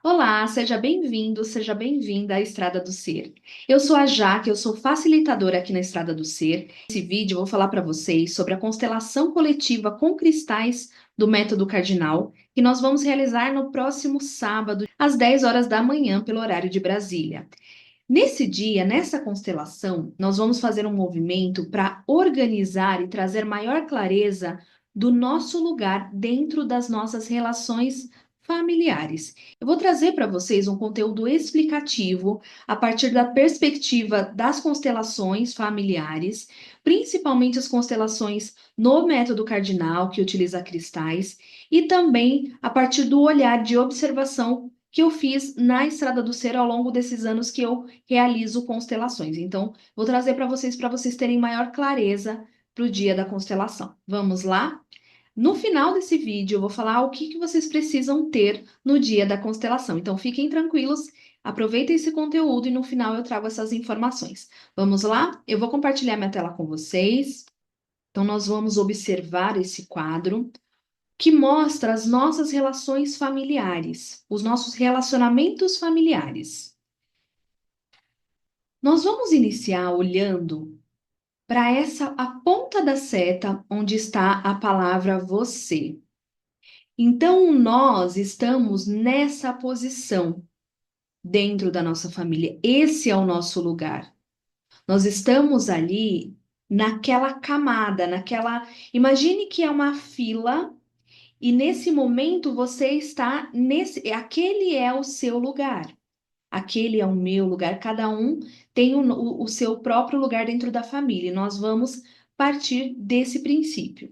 Olá, seja bem-vindo, seja bem-vinda à Estrada do Ser. Eu sou a Jaque, eu sou facilitadora aqui na Estrada do Ser. Nesse vídeo eu vou falar para vocês sobre a constelação coletiva com cristais do Método Cardinal, que nós vamos realizar no próximo sábado, às 10 horas da manhã, pelo horário de Brasília. Nesse dia, nessa constelação, nós vamos fazer um movimento para organizar e trazer maior clareza do nosso lugar dentro das nossas relações familiares. Eu vou trazer para vocês um conteúdo explicativo a partir da perspectiva das constelações familiares, principalmente as constelações no método cardinal, que utiliza cristais, e também a partir do olhar de observação que eu fiz na Estrada do Ser ao longo desses anos que eu realizo constelações. Então, vou trazer para vocês terem maior clareza para o dia da constelação. Vamos lá? No final desse vídeo, eu vou falar o que vocês precisam ter no dia da constelação. Então, fiquem tranquilos, aproveitem esse conteúdo e no final eu trago essas informações. Vamos lá? Eu vou compartilhar minha tela com vocês. Então, nós vamos observar esse quadro que mostra as nossas relações familiares, os nossos relacionamentos familiares. Nós vamos iniciar olhando para essa a ponta da seta onde está a palavra você. Então, nós estamos nessa posição dentro da nossa família. Esse é o nosso lugar. Nós estamos ali naquela camada, naquela. Imagine que é uma fila. E nesse momento você está nesse, aquele é o seu lugar, aquele é o meu lugar, cada um tem o seu próprio lugar dentro da família. E nós vamos partir desse princípio.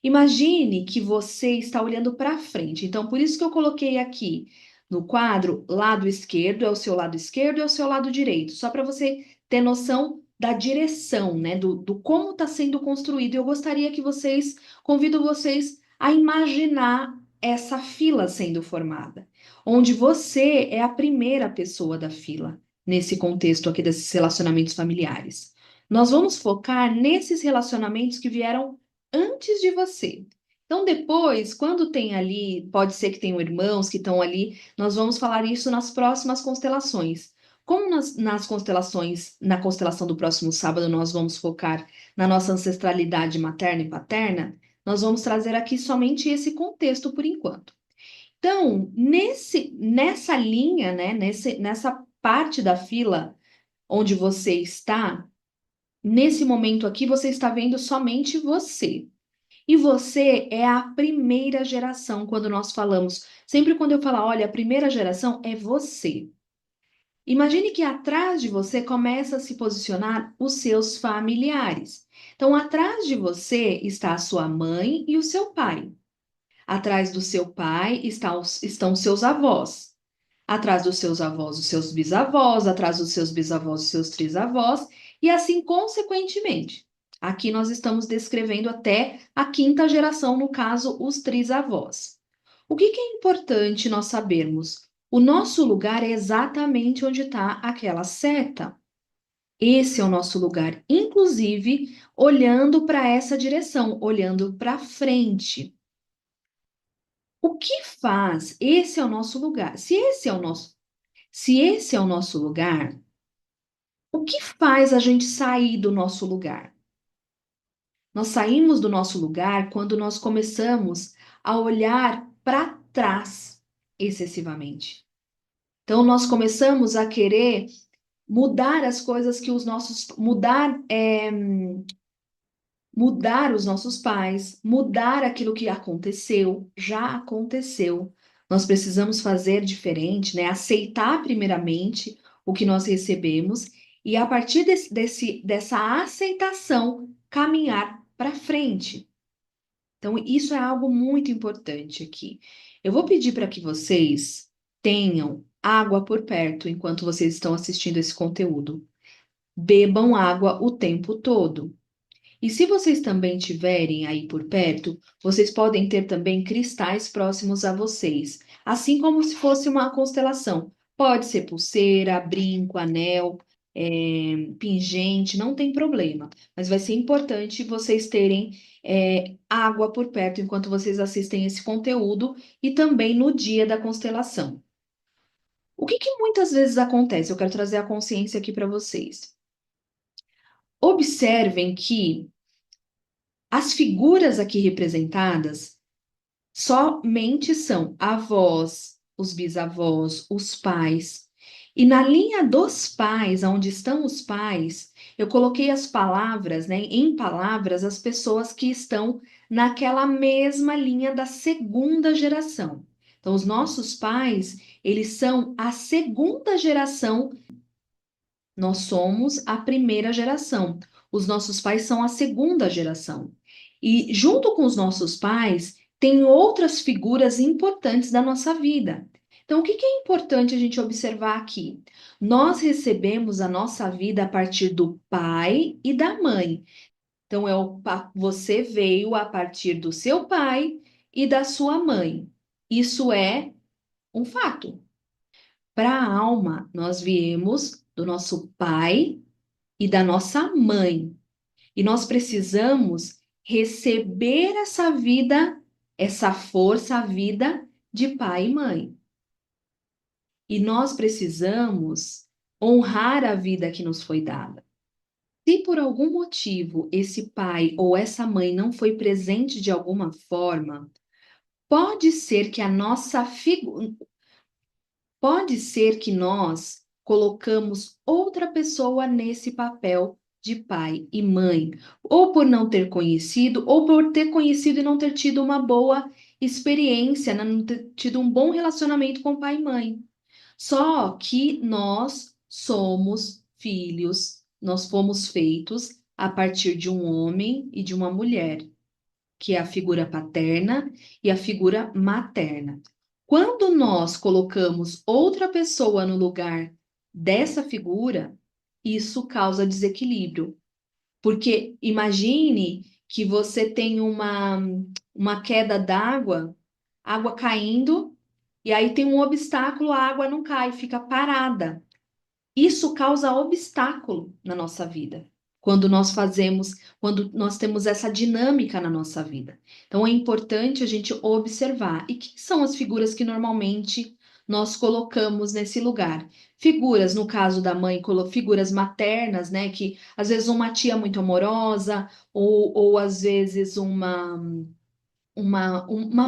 Imagine que você está olhando para frente. Então, por isso que eu coloquei aqui no quadro, lado esquerdo é o seu lado esquerdo, é o seu lado direito, só para você ter noção da direção, né? Do como está sendo construído. Eu gostaria que vocês, convido vocês a imaginar essa fila sendo formada, onde você é a primeira pessoa da fila, nesse contexto aqui desses relacionamentos familiares. Nós vamos focar nesses relacionamentos que vieram antes de você. Então, depois, quando tem ali, pode ser que tenham irmãos que estão ali, nós vamos falar isso nas próximas constelações. Como nas constelações, na constelação do próximo sábado, nós vamos focar na nossa ancestralidade materna e paterna, nós vamos trazer aqui somente esse contexto por enquanto. Então, nessa linha, né, nessa parte da fila onde você está, nesse momento aqui, você está vendo somente você. E você é a primeira geração quando nós falamos. Sempre quando eu falar, olha, a primeira geração é você. Imagine que atrás de você começa a se posicionar os seus familiares. Então, atrás de você está a sua mãe e o seu pai. Atrás do seu pai estão os seus avós. Atrás dos seus avós, os seus bisavós, atrás dos seus bisavós, os seus trisavós, e assim consequentemente. Aqui nós estamos descrevendo até a quinta geração, no caso, os trisavós. O que é importante nós sabermos? O nosso lugar é exatamente onde está aquela seta. Esse é o nosso lugar, inclusive olhando para essa direção, olhando para frente. O que faz? Esse é o nosso lugar. Se esse é o nosso lugar, o que faz a gente sair do nosso lugar? Nós saímos do nosso lugar quando nós começamos a olhar para trás excessivamente. Então, nós começamos a querer mudar as coisas que os nossos. Mudar os nossos pais, mudar aquilo que aconteceu, já aconteceu. Nós precisamos fazer diferente, né? Aceitar primeiramente o que nós recebemos e a partir dessa aceitação caminhar para frente. Então, isso é algo muito importante aqui. Eu vou pedir para que vocês tenham água por perto enquanto vocês estão assistindo esse conteúdo. Bebam água o tempo todo. E se vocês também tiverem aí por perto, vocês podem ter também cristais próximos a vocês, assim como se fosse uma constelação. Pode ser pulseira, brinco, anel, pingente, não tem problema. Mas vai ser importante vocês terem água por perto enquanto vocês assistem esse conteúdo e também no dia da constelação. O que que muitas vezes acontece? Eu quero trazer a consciência aqui para vocês. Observem que as figuras aqui representadas somente são avós, os bisavós, os pais. E na linha dos pais, onde estão os pais, eu coloquei as palavras, né, em palavras, as pessoas que estão naquela mesma linha da segunda geração. Então, os nossos pais, eles são a segunda geração, nós somos a primeira geração. Os nossos pais são a segunda geração. E junto com os nossos pais, tem outras figuras importantes da nossa vida. Então, o que que é importante a gente observar aqui? Nós recebemos a nossa vida a partir do pai e da mãe. Então, você veio a partir do seu pai e da sua mãe. Isso é um fato. Para a alma, nós viemos do nosso pai e da nossa mãe. E nós precisamos receber essa vida, essa força, a vida de pai e mãe. E nós precisamos honrar a vida que nos foi dada. Se por algum motivo esse pai ou essa mãe não foi presente de alguma forma, pode ser que a nossa figura, pode ser que nós colocamos outra pessoa nesse papel de pai e mãe, ou por não ter conhecido, ou por ter conhecido e não ter tido uma boa experiência, né, não ter tido um bom relacionamento com pai e mãe. Só que nós somos filhos, nós fomos feitos a partir de um homem e de uma mulher, que é a figura paterna e a figura materna. Quando nós colocamos outra pessoa no lugar dessa figura, isso causa desequilíbrio. Porque imagine que você tem uma queda d'água, água caindo, e aí tem um obstáculo, a água não cai, fica parada. Isso causa obstáculo na nossa vida, quando nós temos essa dinâmica na nossa vida. Então é importante a gente observar. E quem são as figuras que normalmente nós colocamos nesse lugar? Figuras, no caso da mãe, figuras maternas, né? Que às vezes uma tia muito amorosa, ou às vezes uma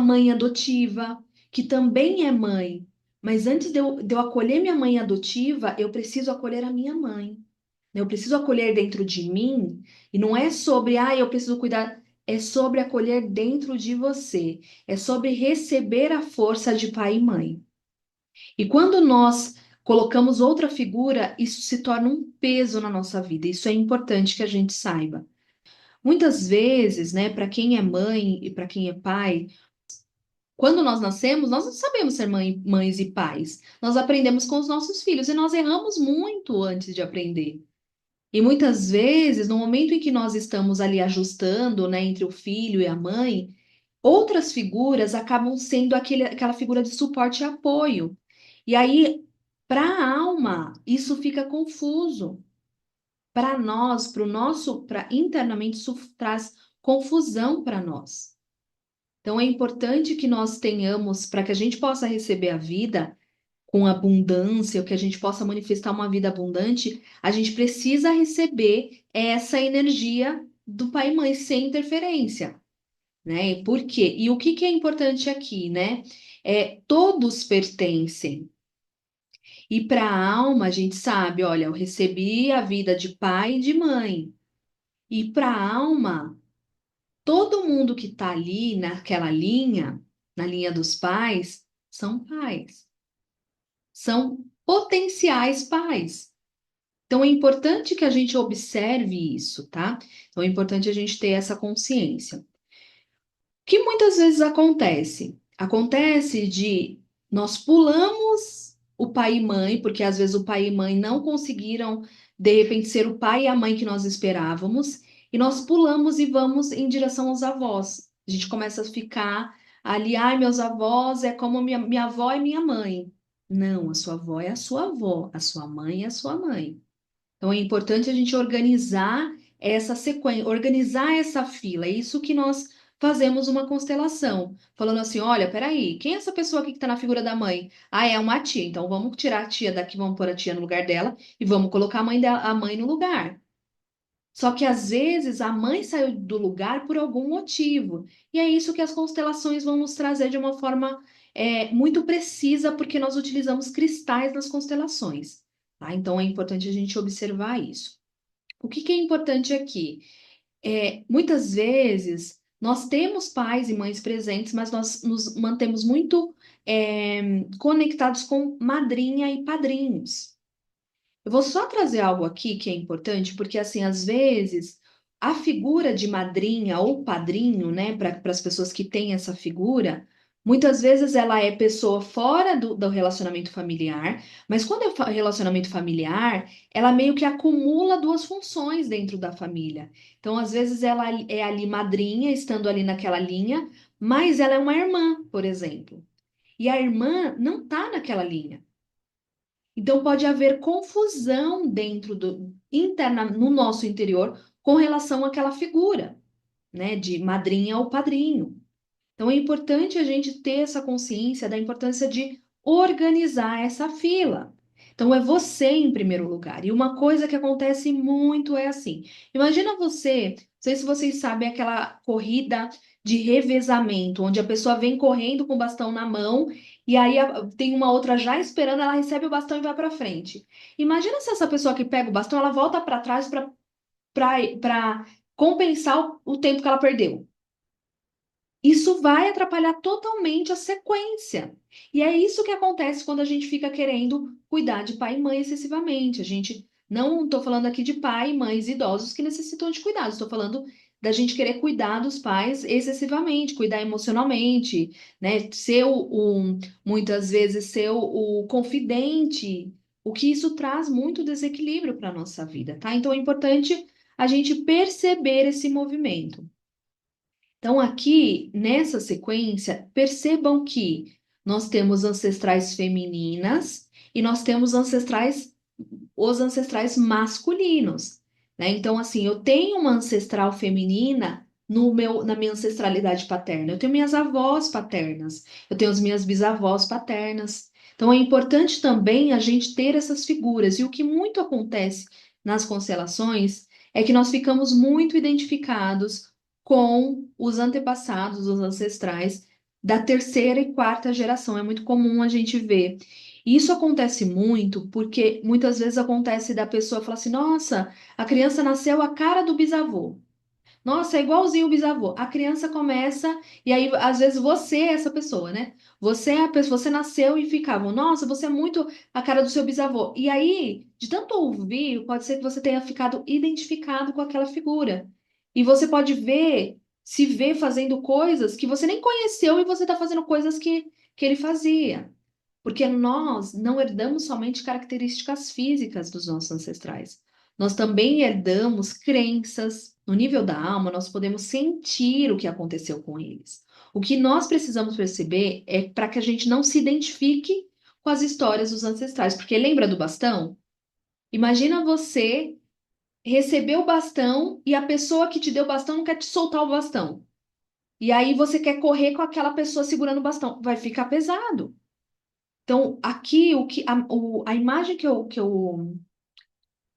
mãe adotiva, que também é mãe. Mas antes de eu acolher minha mãe adotiva, eu preciso acolher a minha mãe. Eu preciso acolher dentro de mim, e não é sobre, eu preciso cuidar, é sobre acolher dentro de você, é sobre receber a força de pai e mãe. E quando nós colocamos outra figura, isso se torna um peso na nossa vida. Isso é importante que a gente saiba. Muitas vezes, né, para quem é mãe e para quem é pai, quando nós nascemos, nós não sabemos ser mães e pais. Nós aprendemos com os nossos filhos e nós erramos muito antes de aprender. E muitas vezes, no momento em que nós estamos ali ajustando, né, entre o filho e a mãe, outras figuras acabam sendo aquela figura de suporte e apoio. E aí, para a alma, isso fica confuso. Para nós, para o nosso, para internamente, isso traz confusão para nós. Então, é importante que nós tenhamos, para que a gente possa receber a vida com abundância, que a gente possa manifestar uma vida abundante, a gente precisa receber essa energia do pai e mãe sem interferência, né? Por quê? E o que que é importante aqui, né? Todos pertencem. E para a alma, a gente sabe, olha, eu recebi a vida de pai e de mãe. E para a alma, todo mundo que está ali naquela linha, na linha dos pais, são pais. São potenciais pais. Então é importante que a gente observe isso, tá? Então é importante a gente ter essa consciência. O que muitas vezes acontece? Acontece de nós pulamos o pai e mãe, porque às vezes o pai e mãe não conseguiram, de repente, ser o pai e a mãe que nós esperávamos, e nós pulamos e vamos em direção aos avós. A gente começa a ficar ali, meus avós é como minha avó e minha mãe. Não, a sua avó é a sua avó, a sua mãe é a sua mãe. Então é importante a gente organizar essa sequência, organizar essa fila. É isso que nós fazemos uma constelação, falando assim: olha, peraí, quem é essa pessoa aqui que está na figura da mãe? Ah, é uma tia, então vamos tirar a tia daqui, vamos pôr a tia no lugar dela e vamos colocar a mãe dela, a mãe no lugar. Só que às vezes a mãe saiu do lugar por algum motivo. E é isso que as constelações vão nos trazer de uma forma muito precisa, porque nós utilizamos cristais nas constelações. Tá? Então é importante a gente observar isso. O que que é importante aqui? Muitas vezes nós temos pais e mães presentes, mas nós nos mantemos muito conectados com madrinha e padrinhos. Eu vou só trazer algo aqui que é importante, porque assim, às vezes, a figura de madrinha ou padrinho, né, para as pessoas que têm essa figura, muitas vezes ela é pessoa fora do relacionamento familiar, mas quando é relacionamento familiar, ela meio que acumula duas funções dentro da família. Então, às vezes, ela é ali madrinha, estando ali naquela linha, mas ela é uma irmã, por exemplo. E a irmã não está naquela linha. Então pode haver confusão dentro do interna no nosso interior com relação àquela figura, né, de madrinha ou padrinho. Então é importante a gente ter essa consciência da importância de organizar essa fila. Então é você em primeiro lugar. E uma coisa que acontece muito é assim: imagina você, não sei se vocês sabem aquela corrida de revezamento, onde a pessoa vem correndo com o bastão na mão e aí tem uma outra já esperando, ela recebe o bastão e vai para frente. Imagina se essa pessoa que pega o bastão, ela volta para trás para compensar o tempo que ela perdeu. Isso vai atrapalhar totalmente a sequência. E é isso que acontece quando a gente fica querendo cuidar de pai e mãe excessivamente. A gente não estou falando aqui de pai e mães idosos que necessitam de cuidados, estou falando da gente querer cuidar dos pais excessivamente, cuidar emocionalmente, né? Muitas vezes ser o confidente, o que isso traz muito desequilíbrio para a nossa vida, tá? Então é importante a gente perceber esse movimento. Então, aqui nessa sequência, percebam que nós temos ancestrais femininas e nós temos os ancestrais masculinos, né? Então, assim, eu tenho uma ancestral feminina na minha ancestralidade paterna. Eu tenho minhas avós paternas, eu tenho as minhas bisavós paternas. Então, é importante também a gente ter essas figuras. E o que muito acontece nas constelações é que nós ficamos muito identificados com os antepassados, os ancestrais da terceira e quarta geração. É muito comum a gente ver. E isso acontece muito porque muitas vezes acontece da pessoa falar assim: nossa, a criança nasceu a cara do bisavô. Nossa, é igualzinho o bisavô. A criança começa, e aí, às vezes, você é essa pessoa, né? Você é a pessoa, você nasceu e ficava, nossa, você é muito a cara do seu bisavô. E aí, de tanto ouvir, pode ser que você tenha ficado identificado com aquela figura. E você pode se ver fazendo coisas que você nem conheceu e você está fazendo coisas que ele fazia. Porque nós não herdamos somente características físicas dos nossos ancestrais. Nós também herdamos crenças. No nível da alma, nós podemos sentir o que aconteceu com eles. O que nós precisamos perceber é para que a gente não se identifique com as histórias dos ancestrais. Porque lembra do bastão? Imagina você receber o bastão e a pessoa que te deu o bastão não quer te soltar o bastão. E aí você quer correr com aquela pessoa segurando o bastão. Vai ficar pesado. Então, aqui a imagem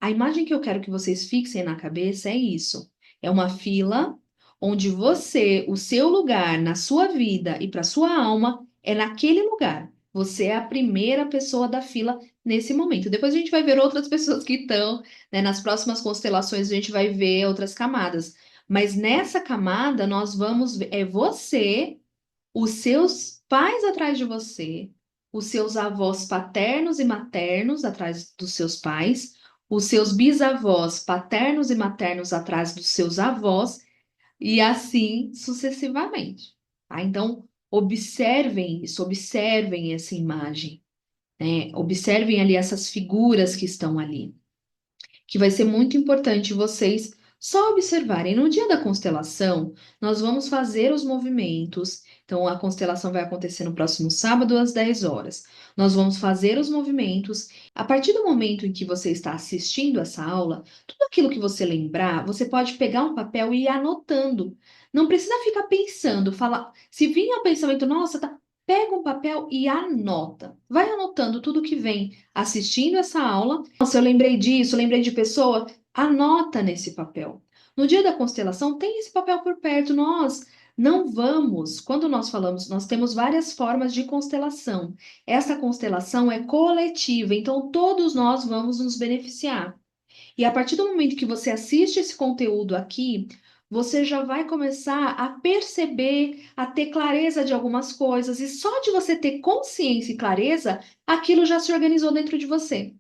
a imagem que eu quero que vocês fixem na cabeça é isso. É uma fila onde você, o seu lugar na sua vida e para sua alma é naquele lugar. Você é a primeira pessoa da fila nesse momento. Depois a gente vai ver outras pessoas que estão, né, nas próximas constelações a gente vai ver outras camadas. Mas nessa camada nós vamos ver, é você, os seus pais atrás de você, os seus avós paternos e maternos atrás dos seus pais, os seus bisavós paternos e maternos atrás dos seus avós, e assim sucessivamente. Tá? Então, observem isso, observem essa imagem, né? Observem ali essas figuras que estão ali, que vai ser muito importante vocês só observarem. No dia da constelação, nós vamos fazer os movimentos. Então, a constelação vai acontecer no próximo sábado, às 10 horas. Nós vamos fazer os movimentos. A partir do momento em que você está assistindo essa aula, tudo aquilo que você lembrar, você pode pegar um papel e ir anotando. Não precisa ficar pensando, fala, se vir o pensamento, nossa, tá, pega um papel e anota. Vai anotando tudo que vem assistindo essa aula. Nossa, eu lembrei disso, eu lembrei de pessoa, anota nesse papel. No dia da constelação, tem esse papel por perto. Nós não vamos, quando nós falamos, nós temos várias formas de constelação. Essa constelação é coletiva, então todos nós vamos nos beneficiar. E a partir do momento que você assiste esse conteúdo aqui, você já vai começar a perceber, a ter clareza de algumas coisas, e só de você ter consciência e clareza, aquilo já se organizou dentro de você.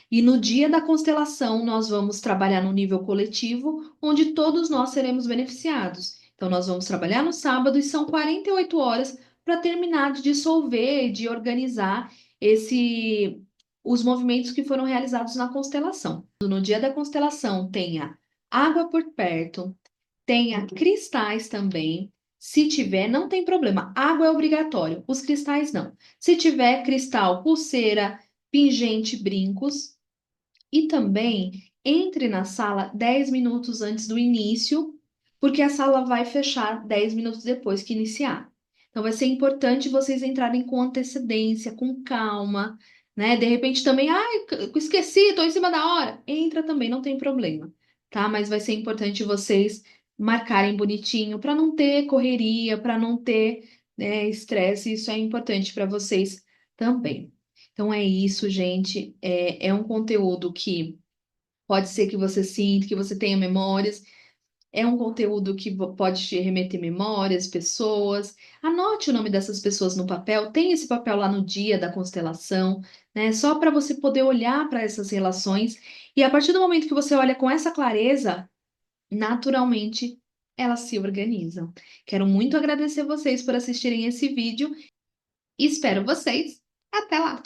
E no dia da constelação, nós vamos trabalhar no nível coletivo, onde todos nós seremos beneficiados. Então, nós vamos trabalhar no sábado e são 48 horas para terminar de dissolver, de organizar os movimentos que foram realizados na constelação. No dia da constelação, tenha água por perto, tenha cristais também. Se tiver, não tem problema. Água é obrigatório, os cristais não. Se tiver cristal, pulseira, pingente, brincos. E também entre na sala 10 minutos antes do início, porque a sala vai fechar 10 minutos depois que iniciar. Então vai ser importante vocês entrarem com antecedência, com calma, né? De repente também, ai, esqueci, estou em cima da hora. Entra também, não tem problema, tá? Mas vai ser importante vocês marcarem bonitinho para não ter correria, para não ter, né, estresse. Isso é importante para vocês também. Então é isso, gente. É um conteúdo que pode ser que você sinta, que você tenha memórias. É um conteúdo que pode te remeter memórias, pessoas. Anote o nome dessas pessoas no papel. Tem esse papel lá no dia da constelação, né? Só para você poder olhar para essas relações. E a partir do momento que você olha com essa clareza, naturalmente elas se organizam. Quero muito agradecer vocês por assistirem esse vídeo e espero vocês. Até lá!